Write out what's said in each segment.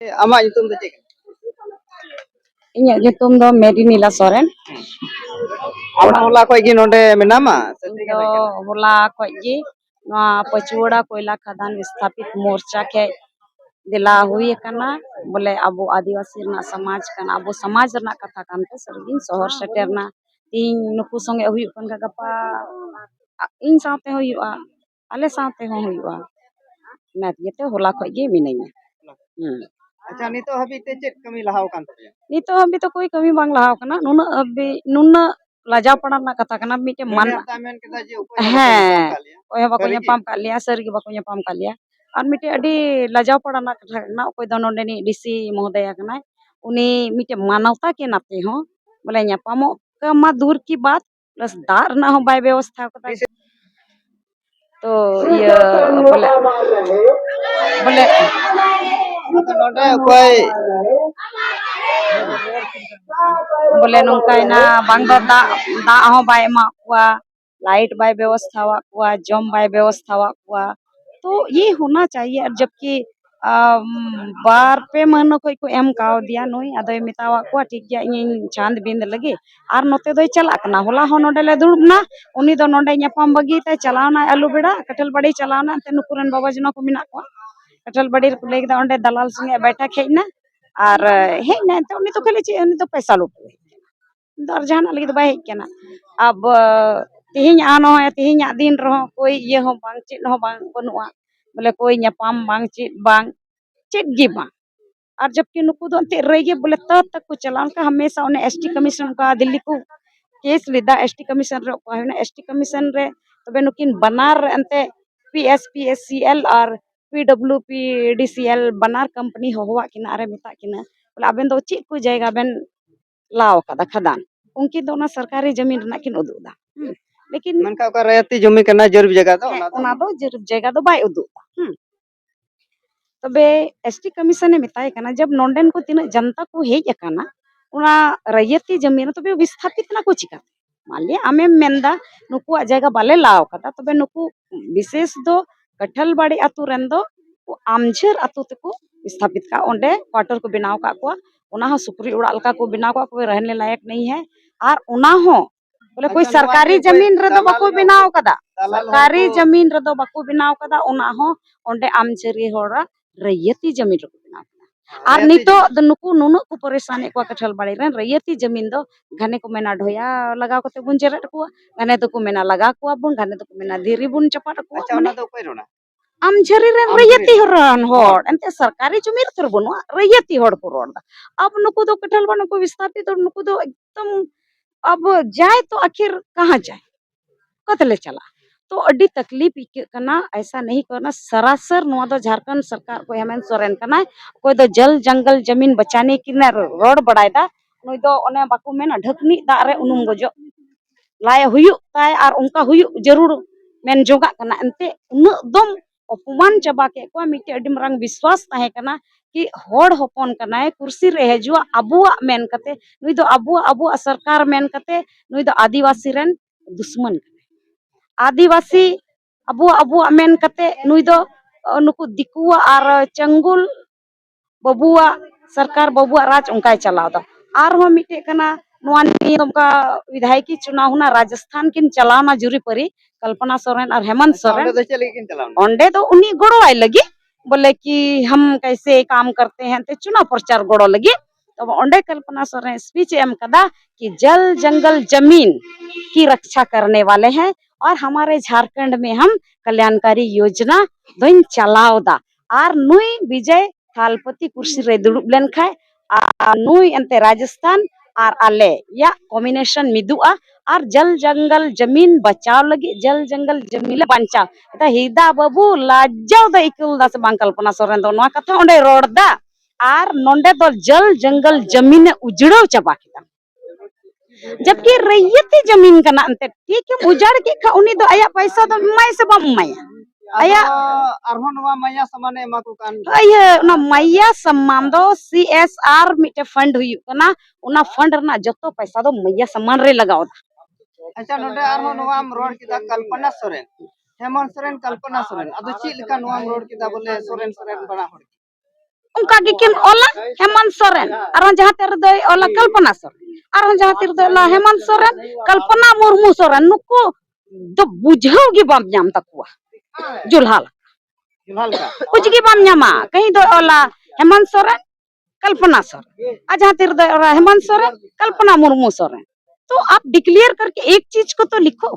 ᱟᱢᱟᱜ ᱧᱩᱛᱩᱢ ᱫᱚ ᱪᱮᱫ ᱠᱟᱱᱟ? ᱤᱧᱟᱹᱜ ᱧᱩᱛᱩᱢ ᱫᱚ ᱢᱮᱨᱤᱱᱤᱞᱟ ᱥᱚᱨᱮᱱ। ᱟᱢ ᱦᱚᱞᱟ ᱠᱷᱚᱡ ᱜᱮ ᱱᱚᱰᱮ ᱢᱮᱱᱟᱢᱟ ᱥᱮ ᱤᱧ ᱛᱮᱦᱮᱧ ᱫᱚ ᱦᱮᱡ ᱠᱟᱱᱟ? ᱦᱚᱞᱟ ᱠᱷᱚᱡ ᱜᱮ ᱱᱚᱣᱟ ᱯᱟᱹᱪᱩᱣᱟᱹᱲᱟ ᱠᱚᱭᱞᱟ ᱠᱷᱟᱫᱟᱱ ᱥᱛᱷᱟᱯᱤत ᱢᱳᱨᱪᱟ ᱠᱷᱮᱡ ᱫᱮᱞᱟ ᱦᱩᱭ ᱟᱠᱟᱱᱟ। ᱵᱚᱞᱮ ᱟᱵᱚ ᱟᱹᱫᱤᱵᱟᱹᱥᱤ ᱨᱮᱱᱟᱜ ᱥᱚᱢᱟᱡᱽ ᱠᱟᱱᱟ, ᱟᱵᱚ ᱥᱚᱢᱟᱡᱽ ᱨᱮᱱᱟᱜ ᱠᱟᱛᱷᱟ ᱠᱟᱱᱛᱮ ᱥᱟᱹᱨᱤᱜᱤᱧ ᱥᱚᱦᱚᱨ ᱥᱮᱴᱮᱨᱱᱟ। ᱛᱤᱦᱤᱧ ᱱᱩᱠᱩ ᱥᱚᱸᱜᱮ ᱦᱩᱭᱩᱜ ᱠᱟᱱ ᱠᱷᱟᱡ ᱜᱟᱯᱟ ᱤᱧ ᱥᱟᱶᱛᱮ ᱦᱚᱸ ᱦᱩᱭᱩᱜᱼᱟ, ᱟᱞᱮ ᱥᱟᱶᱛᱮ ᱦᱚᱸ ᱦᱩᱭᱩᱜᱼᱟ। ᱚᱱᱟ ᱤᱭᱟᱹᱛᱮ ᱦᱚᱞᱟ ᱠᱷᱚᱡ ᱜᱮ ᱢᱤᱱᱟᱹᱧᱟ। ᱟᱪᱪᱷᱟ, ᱱᱤᱛᱚᱜ ᱦᱟᱹᱵᱤᱡ ᱛᱮ ᱪᱮᱫ ᱠᱟᱹᱢᱤ ᱞᱟᱦᱟᱣ ᱟᱠᱟᱱ ᱛᱟᱯᱮᱭᱟ? ᱱᱤᱛᱚᱜ ᱦᱟᱹᱵᱤᱡ ᱫᱚ ᱠᱳᱭ ᱠᱟᱹᱢᱤ ᱵᱟᱝ ᱞᱟᱦᱟᱣ ᱠᱟᱱᱟ। ᱱᱩᱱᱟᱹᱜ ᱞᱟᱡᱟᱣ ᱯᱟᱲᱟ ᱨᱮᱱᱟᱜ ᱠᱟᱛᱷᱟ ᱠᱟᱱᱟ ᱢᱤᱫᱴᱮᱡ ᱱᱚᱰᱮ ᱦᱟᱛᱟ ᱢᱮᱱ ᱠᱮᱫᱟ ᱡᱮ ᱚᱠᱚᱭ ᱦᱚᱸ ᱵᱟᱠᱚ ᱧᱟᱯᱟᱢ ᱦᱮᱸ ᱠᱟᱜ ᱞᱮᱭᱟ। ᱚᱠᱚᱭ ᱦᱚᱸ ᱵᱟᱠᱚ ᱥᱟᱹᱨᱤ ᱜᱮ? ᱧᱟᱯᱟᱢ ᱠᱟᱜ ᱞᱮᱭᱟ, ᱥᱟᱹᱨᱤᱜᱮ ᱵᱟᱠᱚ ᱧᱟᱯᱟᱢ ᱠᱟᱜ ᱞᱮᱭᱟ। ᱟᱨ ᱢᱤᱫᱴᱮᱡ ᱟᱹᱰᱤ ᱞᱟᱡᱟᱣ ᱯᱟᱲᱟ ᱨᱮᱱᱟᱜ ᱠᱟᱛᱷᱟ ᱠᱟᱱᱟ, ᱚᱠᱚᱭ ᱫᱚ ᱱᱚᱰᱮᱱᱤᱡ ᱰᱤᱥᱤ ᱢᱚᱦᱳᱫᱚᱭᱟ ᱠᱟᱱᱟᱭ। उनी मिटे मानवता के नाते हो बोले ᱧᱟᱯᱟᱢᱚᱜ मा दूर की बात प्लस दाग रना हो बाय व्यवस्था को तो ये बोले बोले ᱟᱫᱚ ᱱᱚᱰᱮ ᱚᱠᱚᱭ बोले नौकायना बांग दो दा हो बाय मा कुआ लाइट बाय व्यवस्था कुआ जम बाय व्यवस्था कुआ तो ये होना चाहिए। और जबकि बार पे महीनों को एम काव दिया नुई अदय मितावा को ठीक गया इन चांद बिंद लगे और नोते दो चला कना होला हो नोडे ले दुड़बना उनी दो नोडे ᱧᱟᱯᱟᱢ बगी ते चलावना आलू बेड़ा कटल बड़ी चलावना ते नुकुरन बाबा जना को मिना को कटल बड़ी को लेदा ओंडे दलाल संगे बैठा खेना और हेना ते उनी तो खाली उनी तो पैसा लुट दर जहां लगी तो बाय हेकना। अब तिहिन आनो है तिहिन दिन रहो कोई ये हो बांग चित हो बांग बनुआ बोले कोई ᱧᱟᱯᱟᱢ बांग चित बांग चित गी बांग। और जबकि नुकु दो अंते रही बोले तब तक को चलान का हमेशा उन्हें एसटी कमीशन का दिल्ली को केस लिदा एसटी कमीशन रे को है एसटी कमीशन रे तबे नुकिन बनार अंते पीएसपीएससीएल और पीडब्ल्यूपीडीसीएल बनार कंपनी होवा किना रे मिता किना बोले अबेन दो ची को जाएगा बेन लाओ कदा खदान उनकी दो ना सरकारी जमीन रना किन उदुदा लेकिन मनका का रयती जमी करना जरूर जगह दो ओना दो जरूर जगह दो बाय उदुदा तबे एसटी कमीशन मिताय कना जब नोंडेन को तीन जनता को हेज अकाना उना रयती जमीन तबे विस्थापित ना को चिका मान लिया आमे मेंदा नुकु जगह बाले लाओ कदा तबे नुकु विशेष दो कठलबाड़ी अतु रेन दो आमझर अतु तको विस्थापित का ओंडे क्वार्टर को बनाव का को उना हो सुपरी उड़ा लका को बनाव का कोई रहने लायक नहीं है। और उना हो बोले कोई सरकारी जमीन रे दो बाको बनाव कदा सरकारी जमीन रे दो बाको बनाव कदा उना हो ओंडे आमझरी होरा रयती जमीन रे बनाव और नितो नुकु नुनु को परेशान को कठल बाड़ी रे रयती जमीन दो घने को मेना ढोया लगा को बुन जेरट को घने तो को मेना लगा को बुन घने तो को मेना धीरी बुन चपाट को अच्छा ओना दो कोई रोना आमझरी रे रयती होरन होड़ एंते सरकारी जमीन तर बनुआ रयती होड़ को रोड अब नुकु दो कठल बन को विस्थापित और नुकु दो एकदम अब जाए तो आखिर कहाँ जाए कतले चला तो अड्डी तकलीफ करना ऐसा नहीं करना। सरासर नुआ दो झारखंड सरकार को हेमंत सोरेन करना कोई दो जल जंगल जमीन बचाने की ना रोड बढ़ाएदा नुई दो ओने बाकू मेना ढकनी दा रे उनुम गजो लाय हुयु ताय और उनका हुयु जरूर मेन जोगा करना एंते उन दम अपमान चबा के को मिटे अड्डी मरंग विश्वास ताहे करना कि होड़ होपन करना कुर्सी रे हजुआ अबुआ मेन कते नुई दो अबुआ सरकार मेन कते नुई दो आदिवासी रेन दुश्मन आदिवासी अबुआ मेन कते नुई दो नुकु दिकुआ और चंगुल बबुआ सरकार बबुआ राज उनकाय चलावदा और हो मिटे कना नुआ नियम का विधायकी चुनाव ना राजस्थान किन चलावना जुरी परी कल्पना सोरेन और हेमंत सोरेन ओंडे दो चले किन चलावना ओंडे तो उन्हीं गोड़ो आय लगी बोले कि हम कैसे काम करते हैं ते चुनाव प्रचार गोड़ो लगी तो ओंडे कल्पना सोरेन स्पीच एम कदा कि जल जंगल जमीन की रक्षा करने वाले हैं और हमारे झारखंड में हम कल्याणकारी योजना दोइन चलावदा और नुई विजय थालपति कुर्सी रे दुड़ुब लेन खाय नुई अंते राजस्थान और आले या कॉम्बिनेशन मिदुआ और जल जंगल जमीन बचाव लगी जल जंगल जमीन बचाव ता हिदा बाबू लाजाव दा इकुल दा से बांग कल्पना सोरेन दो नोआ कथा ओंडे रोड दा और नोंडे दो जल जंगल जमीन उजड़ाव चबा किदा जबकि रयती जमीन कना अंते ठीक है उजाड़ के खा उनी दो आया पैसा दो माय से बम माया आया अरहन वा मैया समाने मा को कान आया ना मैया सम्मान दो सीएसआर मिटे फंड हुई कना उना फंड रना जतो पैसा दो मैया सम्मान रे लगाओ अच्छा नोडे अरहन वा रोड किदा कल्पना सोरेन हेमंत सोरेन कल्पना सोरेन अदो ची लिका नोआ रोड किदा बोले सोरेन सोरेन बड़ा होड़ उनका किन ओला हेमंत सोरेन और जहाँ तेरे दो ओला कल्पना सोरेन और जहाँ तेरे दो ओला हेमंत सोरेन कल्पना मुर्मू सोरेन नुको तो बुझाओगी बाम जाम तक जुल्हाल जुल्हाल का कुछ की बाम जामा कहीं दो ओला हेमंत सोरेन कल्पना सोरेन और जहाँ तेरे दो ओला हेमंत सोरेन कल्पना मुर्मू सोरेन तो आप डिक्लेयर करके एक चीज को तो लिखो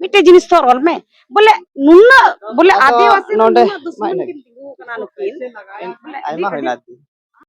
मिट्टी जिनिस तो रोल में बोले नुन्ना बोले आदिवासी नोंडे दुश्मन किन तिगु कना नुकिन आयमा होइना